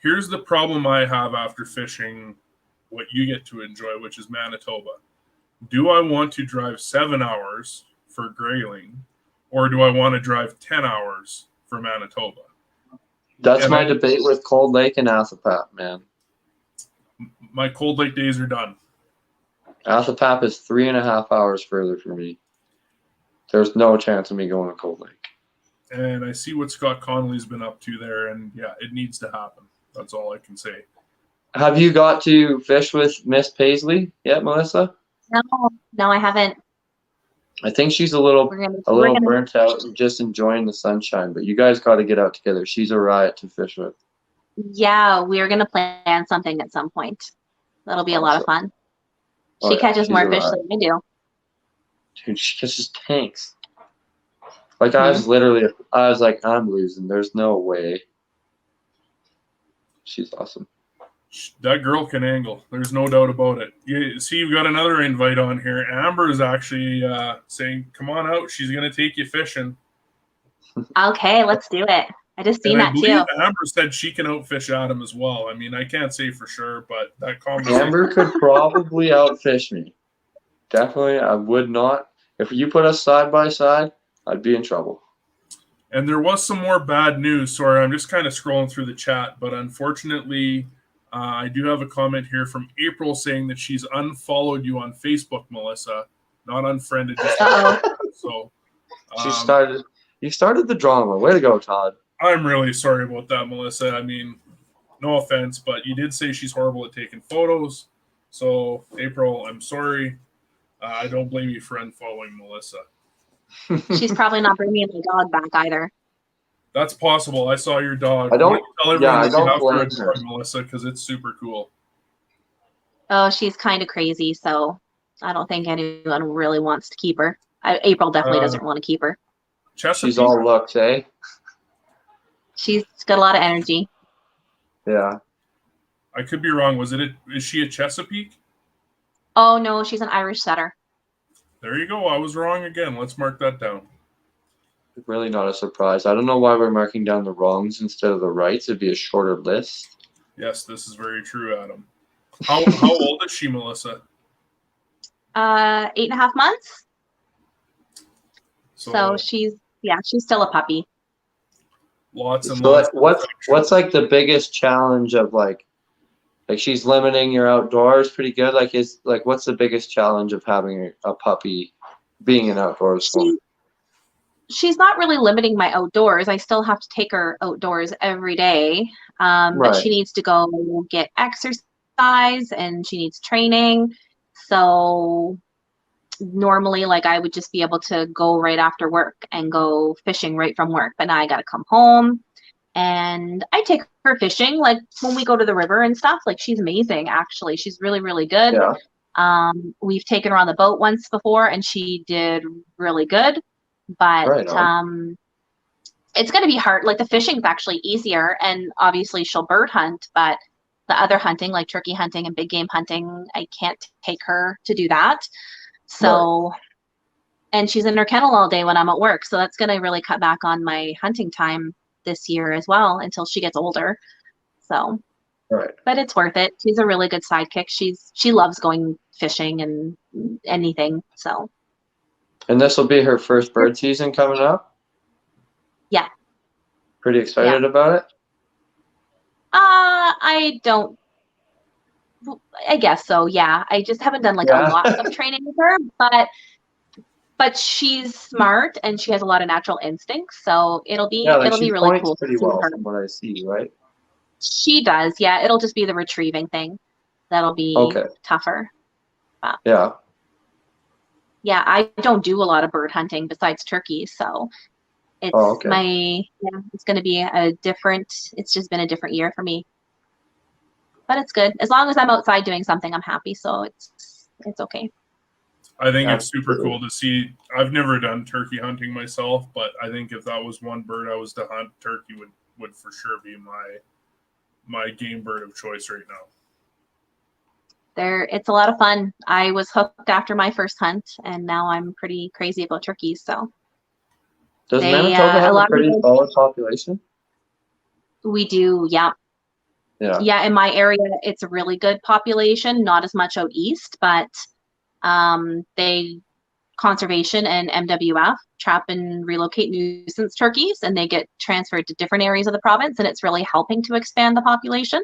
Here's the problem I have after fishing what you get to enjoy, which is Manitoba. Do I want to drive 7 hours for grayling, or do I want to drive 10 hours for Manitoba? That's And my I- debate with Cold Lake and Athapap, man. My Cold Lake days are done. Athapap is 3.5 hours further for me. There's no chance of me going to Cold Lake. And I see what Scott Connolly's been up to there, and yeah, it needs to happen. That's all I can say. Have you got to fish with Miss Paisley yet, Melissa? No, I haven't. I think she's a little We're gonna burnt out and just enjoying the sunshine, but you guys got to get out together. She's a riot to fish with. Yeah, we're gonna plan something at some point. That'll be a lot of fun. Oh, She yeah, catches she's more a fish riot. than we do. Dude, she catches tanks. Like I was like, I'm losing. There's no way. She's awesome. That girl can angle. There's no doubt about it. You see, you've got another invite on here. Amber is actually saying, "Come on out. She's going to take you fishing." Okay, let's do it. I just seen And I that believe too. Amber said she can outfish Adam as well. I mean, I can't say for sure, but that conversation. Amber could probably outfish me. Definitely, I would not. If you put us side by side, I'd be in trouble. And there was some more bad news. Sorry, I'm just kind of scrolling through the chat, but unfortunately, I do have a comment here from April saying that she's unfollowed you on Facebook, Melissa, not unfriended. Just so You started the drama. Way to go, Todd. I'm really sorry about that, Melissa. I mean, no offense, but you did say she's horrible at taking photos. So, April, I'm sorry. I don't blame you for unfollowing Melissa. She's probably not bringing my dog back either. That's possible. I saw your dog. I don't tell everyone that you have blame for her. a dog, Melissa, because it's super cool. Oh, she's kind of crazy, so I don't think anyone really wants to keep her. April definitely doesn't want to keep her. Chesapeake? She's all looks, eh? She's got a lot of energy. Yeah. I could be wrong. Is she a Chesapeake? Oh, no, she's an Irish setter. There you go. I was wrong again. Let's mark that down. Really not a surprise. I don't know why we're marking down the wrongs instead of the rights. It'd be a shorter list. Yes, this is very true, Adam. How old is she, Melissa? 8.5 months. So she's still a puppy. Lots and So lots. what's like the biggest challenge of like she's limiting your outdoors pretty good? What's the biggest challenge of having a puppy being an outdoors woman? She's not really limiting my outdoors. I still have to take her outdoors every day. But she needs to go get exercise and she needs training. So normally, like, I would just be able to go right after work and go fishing right from work. But now I got to come home and I take her fishing, like when we go to the river and stuff. Like, she's amazing, actually. She's really, really good. Yeah. We've taken her on the boat once before and she did really good. But it's going to be hard. Like, the fishing's actually easier, and obviously she'll bird hunt, but the other hunting, like turkey hunting and big game hunting, I can't take her to do that. So, and she's in her kennel all day when I'm at work. So that's going to really cut back on my hunting time this year as well until she gets older. So, but it's worth it. She's a really good sidekick. She loves going fishing and anything. So. And this will be her first bird season coming up? Yeah. Pretty excited about it? I guess so, yeah. I just haven't done a lot of training with her, but she's smart and she has a lot of natural instincts, so it'll be really cool. Pretty well from what I see, right? She does, yeah. It'll just be the retrieving thing that'll be tougher. But yeah, I don't do a lot of bird hunting besides turkeys, so it's it's going to be it's just been a different year for me. But it's good. As long as I'm outside doing something, I'm happy, so it's okay. I think it's super cool to see. I've never done turkey hunting myself, but I think if that was one bird I was to hunt, turkey would for sure be my game bird of choice right now. It's a lot of fun. I was hooked after my first hunt, and now I'm pretty crazy about turkeys. So, does Manitoba have a pretty solid population? We do, yeah. Yeah, in my area, it's a really good population. Not as much out east, but conservation and MWF trap and relocate nuisance turkeys, and they get transferred to different areas of the province, and it's really helping to expand the population.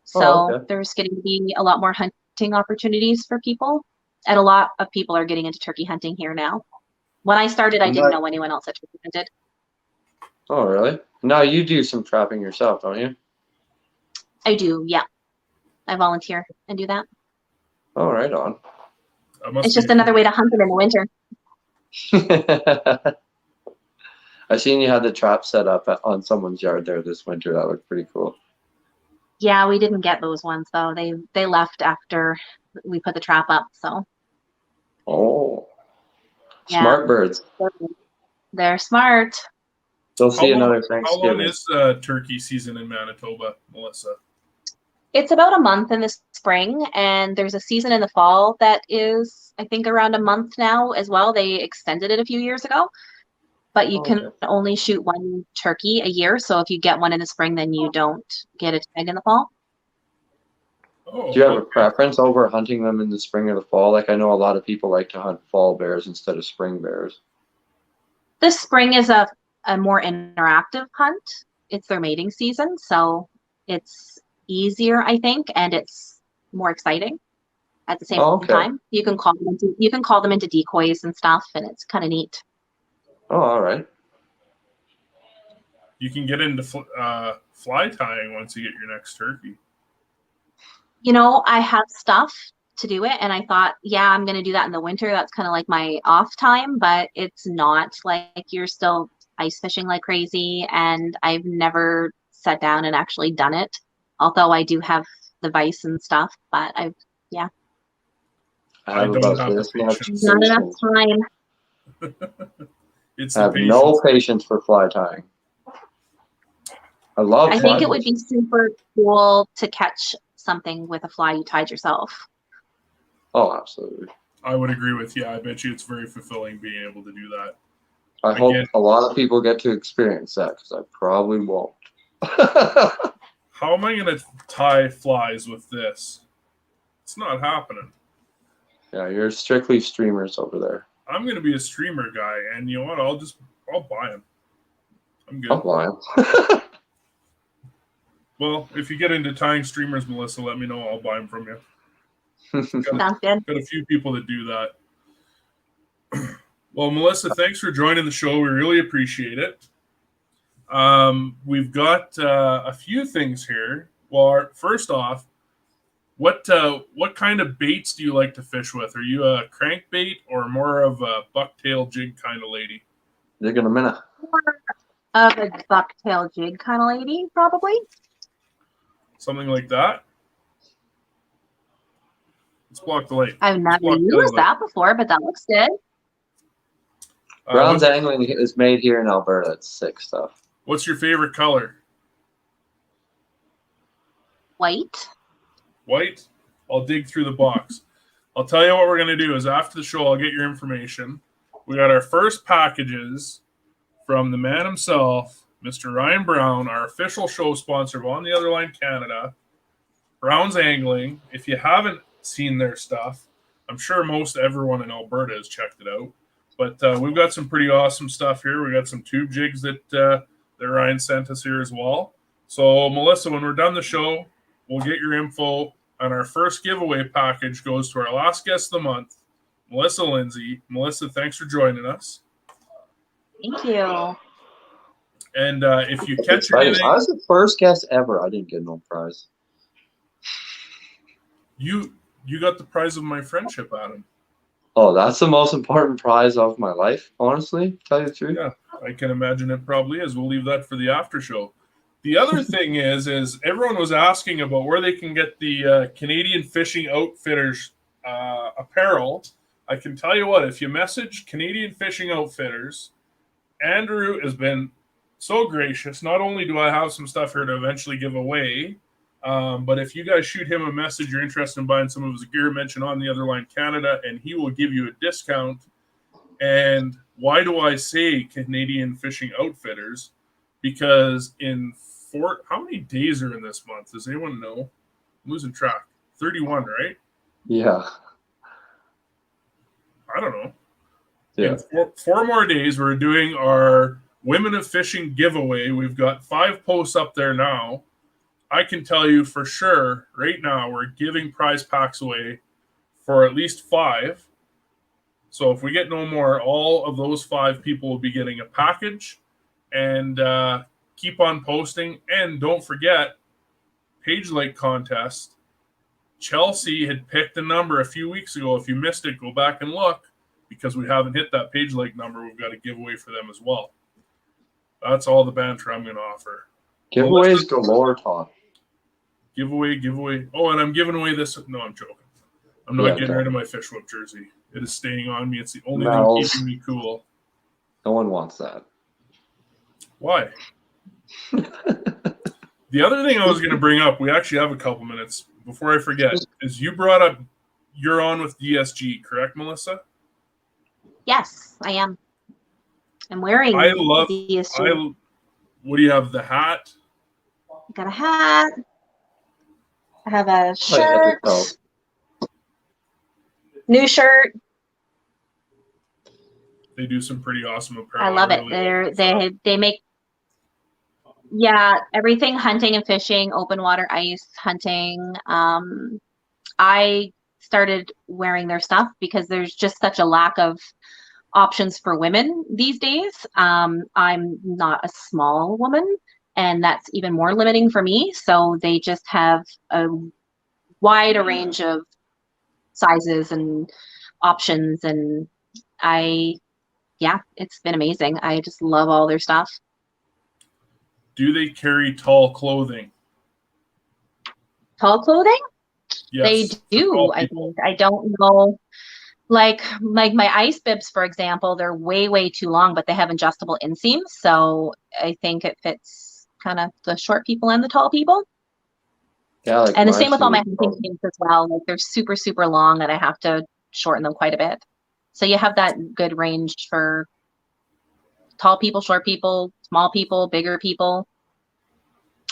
So there's getting to be a lot more hunting opportunities for people, and a lot of people are getting into turkey hunting here now. When I started, I didn't know anyone else that turkey hunted. Oh, really? Now you do some trapping yourself, don't you? I do, yeah. I volunteer and do that. Oh, right on. It's just another way to hunt them in the winter. I seen you had the trap set up on someone's yard there this winter. That looked pretty cool. Yeah, we didn't get those ones though. They left after we put the trap up. So. Oh. Yeah. Smart birds. They're smart. They'll see another Thanksgiving. How long is turkey season in Manitoba, Melissa? It's about a month in the spring, and there's a season in the fall that is, I think, around a month now as well. They extended it a few years ago, but you can only shoot one turkey a year. So if you get one in the spring, then you don't get a tag in the fall. Do you have a preference over hunting them in the spring or the fall? Like, I know a lot of people like to hunt fall bears instead of spring bears. The spring is a more interactive hunt. It's their mating season, so it's easier, I think, and it's more exciting at the same Okay. time. You can call them into decoys and stuff, and it's kind of neat. Oh, all right. You can get into fly tying once you get your next turkey. You know, I have stuff to do it, and I thought, yeah, I'm going to do that in the winter. That's kind of like my off time, but it's not. Like, you're still ice fishing like crazy, and I've never sat down and actually done it. Although I do have the vise and stuff, but I I have don't about have the this much patience. not enough patience. time. It's I the have patience. no patience for fly tying. I love I fly think it would fishing. be super cool to catch something with a fly you tied yourself. Oh, absolutely. I would agree with you. I bet you it's very fulfilling being able to do that. I hope Again- a lot of people get to experience that because I probably won't. How am I going to tie flies with this? It's not happening. Yeah, you're strictly streamers over there. I'm going to be a streamer guy, and you know what? I'll buy them. I'm good. I'm lying. Well, if you get into tying streamers, Melissa, let me know. I'll buy them from you. Sounds good. Got a few people that do that. Well, Melissa, thanks for joining the show. We really appreciate it. We've got a few things here. Well, first off, what kind of baits do you like to fish with? Are you a crankbait or more of a bucktail jig kind of lady? You're gonna minute. Of a bucktail jig kind of lady, probably. Something like that? Let's block the light. I've Let's never block the used light. that before, but that looks good. Brown's angling is made here in Alberta. It's sick stuff. What's your favorite color? White. White? I'll dig through the box. I'll tell you what we're going to do is after the show, I'll get your information. We got our first packages from the man himself, Mr. Ryan Brown, our official show sponsor of On the Other Line Canada. Brown's Angling. If you haven't seen their stuff, I'm sure most everyone in Alberta has checked it out. But we've got some pretty awesome stuff here. We got some tube jigs that Ryan sent us here as well. So, Melissa, when we're done the show, we'll get your info. And our first giveaway package goes to our last guest of the month, Melissa Lindsay. Melissa, thanks for joining us. Thank you. And if you catch I anything, was the first guest ever. I didn't get no prize. you got the prize of my friendship, Adam. Oh, that's the most important prize of my life, honestly. Tell you the truth. Yeah, I can imagine it probably is. We'll leave that for the after show. The other thing is everyone was asking about where they can get the Canadian Fishing Outfitters apparel. I can tell you what, if you message Canadian Fishing Outfitters, Andrew has been so gracious. Not only do I have some stuff here to eventually give away, but if you guys shoot him a message, you're interested in buying some of his gear, mention On the Other Line Canada, and he will give you a discount. And why do I say Canadian Fishing Outfitters? Because how many days are in this month? Does anyone know? I'm losing track. 31, right? Yeah. I don't know. Yeah. In four more days, we're doing our Women of Fishing giveaway. We've got 5 posts up there now. I can tell you for sure right now we're giving prize packs away for at least 5. So if we get no more, all of those 5 people will be getting a package. And keep on posting. And don't forget, page like contest. Chelsea had picked a number a few weeks ago. If you missed it, go back and look. Because we haven't hit that page like number, we've got a giveaway for them as well. That's all the banter I'm going to offer. Giveaways galore, Todd. Giveaway. Oh, and I'm giving away this. No, I'm joking. I'm not getting rid of my Fish Whip jersey. It is staying on me. It's the only thing keeping me cool. No one wants that. Why? The other thing I was going to bring up, we actually have a couple minutes before I forget, is you brought up you're on with DSG, correct, Melissa? Yes, I am. I'm wearing DSG. What do you have? The hat? I got a hat. I have a shirt. New shirt. They do some pretty awesome apparel. I love it. They make Yeah, everything hunting and fishing, open water ice hunting. I started wearing their stuff because there's just such a lack of options for women these days. I'm not a small woman, and that's even more limiting for me. So they just have a wide range of sizes and options, and yeah, it's been amazing. I just love all their stuff. Do they carry tall clothing? Tall clothing? They Yes. do, I think. I don't know. Like my ice bibs, for example, they're way too long, but they have adjustable inseams. So I think it fits kind of the short people and the tall people. Yeah, like And the same with Marcy all my would hunting probably- suits as well. Like they're super long and I have to shorten them quite a bit. So you have that good range for tall people, short people, small people, bigger people.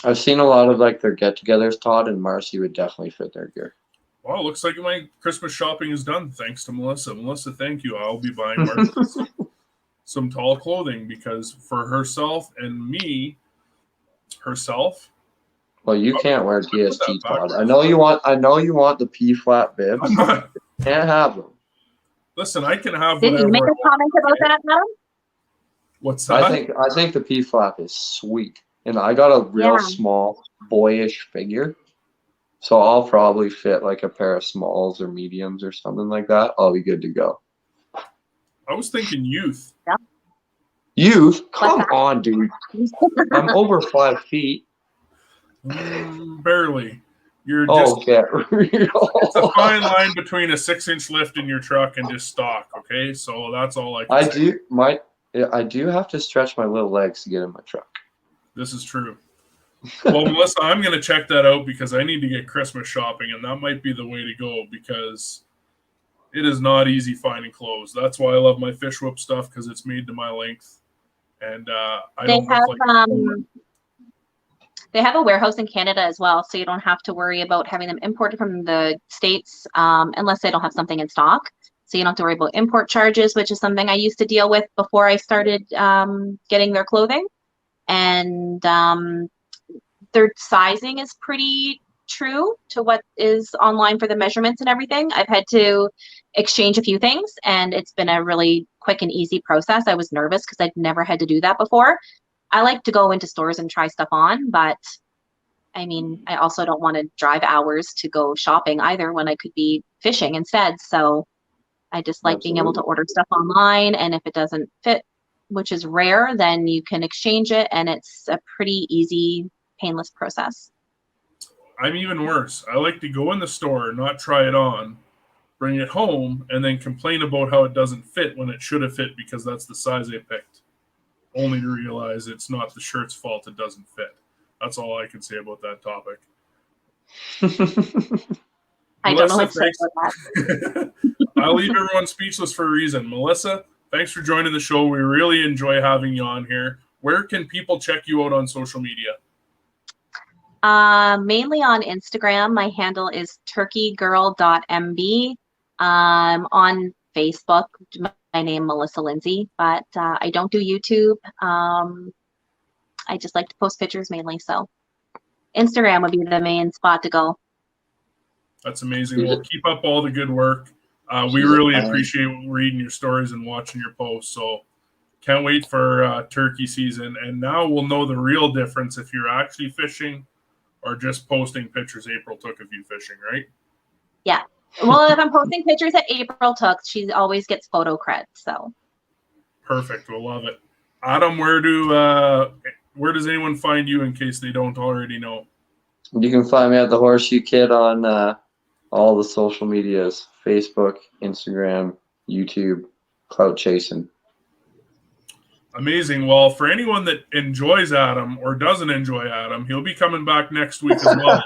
I've seen a lot of like their get-togethers, Todd, and Marcy would definitely fit their gear. Well, looks like my Christmas shopping is done thanks to Melissa. Melissa, thank you. I'll be buying Marcy some tall clothing because for herself and me, herself. Well, you can't wear Put that DSG, Todd. backwards. I know you want the P-flat bibs. I'm not, Can't have them. listen, I can have Didn't you whatever make I a want. comment about that, Adam? What's that? I think the P-flap is sweet, and I got a real Yeah. small boyish figure, so I'll probably fit like a pair of smalls or mediums or something like that. I'll be good to go. I was thinking youth. Youth, come on, dude. I'm over 5 feet. Barely. You're Oh, just. get It's a real. fine line between a 6-inch lift in your truck and just stock. Okay, so that's all I can say. I do have to stretch my little legs to get in my truck. This is true. Well, Melissa, I'm going to check that out because I need to get Christmas shopping, and that might be the way to go because it is not easy finding clothes. That's why I love my Fish Whip stuff because it's made to my length, and I They don't have look like. they have a warehouse in Canada as well, so you don't have to worry about having them imported from the States unless they don't have something in stock. So you don't have to worry about import charges, which is something I used to deal with before I started getting their clothing. And their sizing is pretty true to what is online for the measurements and everything. I've had to exchange a few things, and it's been a really quick and easy process. I was nervous because I'd never had to do that before. I like to go into stores and try stuff on, but I mean, I also don't want to drive hours to go shopping either when I could be fishing instead. So I just like being able to order stuff online, and if it doesn't fit, which is rare, then you can exchange it, and it's a pretty easy, painless process. I'm even worse. I like to go in the store, not try it on, bring it home, and then complain about how it doesn't fit when it should have fit because that's the size I picked. Only to realize it's not the shirt's fault it doesn't fit. That's all I can say about that topic. I don't know what to say thanks. about that. I'll leave everyone speechless for a reason. Melissa, thanks for joining the show. We really enjoy having you on here. Where can people check you out on social media? Mainly on Instagram. My handle is turkeygirl.mb. On Facebook, my name Melissa Lindsay, but I don't do YouTube. I just like to post pictures mainly, so Instagram would be the main spot to go. That's amazing. Well, keep up all the good work. We really appreciate reading your stories and watching your posts. So can't wait for turkey season. And now we'll know the real difference if you're actually fishing or just posting pictures April took of you fishing, right? Yeah. Well, if I'm posting pictures that April took, she always gets photo cred. So perfect. We'll love it. Adam, where does anyone find you in case they don't already know? You can find me at the Horseshoe Kid on all the social medias: Facebook, Instagram, YouTube, clout chasing. Amazing. Well, for anyone that enjoys Adam or doesn't enjoy Adam, he'll be coming back next week as well.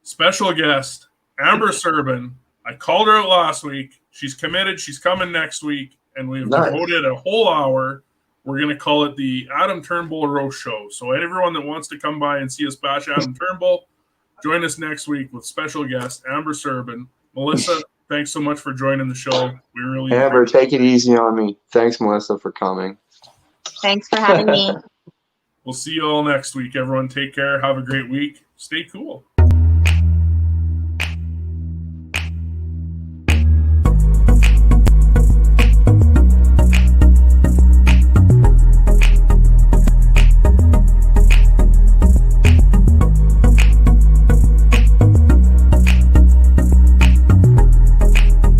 Special guest, Amber Serbin. I called her out last week. She's committed. She's coming next week. And we've devoted a whole hour. We're going to call it the Adam Turnbull Roast Show. So everyone that wants to come by and see us bash Adam Turnbull, join us next week with special guest, Amber Serbin. Melissa, thanks so much for joining the show. We really Amber, take it easy on me. Thanks, Melissa, for coming. thanks for having me. We'll see you all next week. Everyone take care. Have a great week. Stay cool.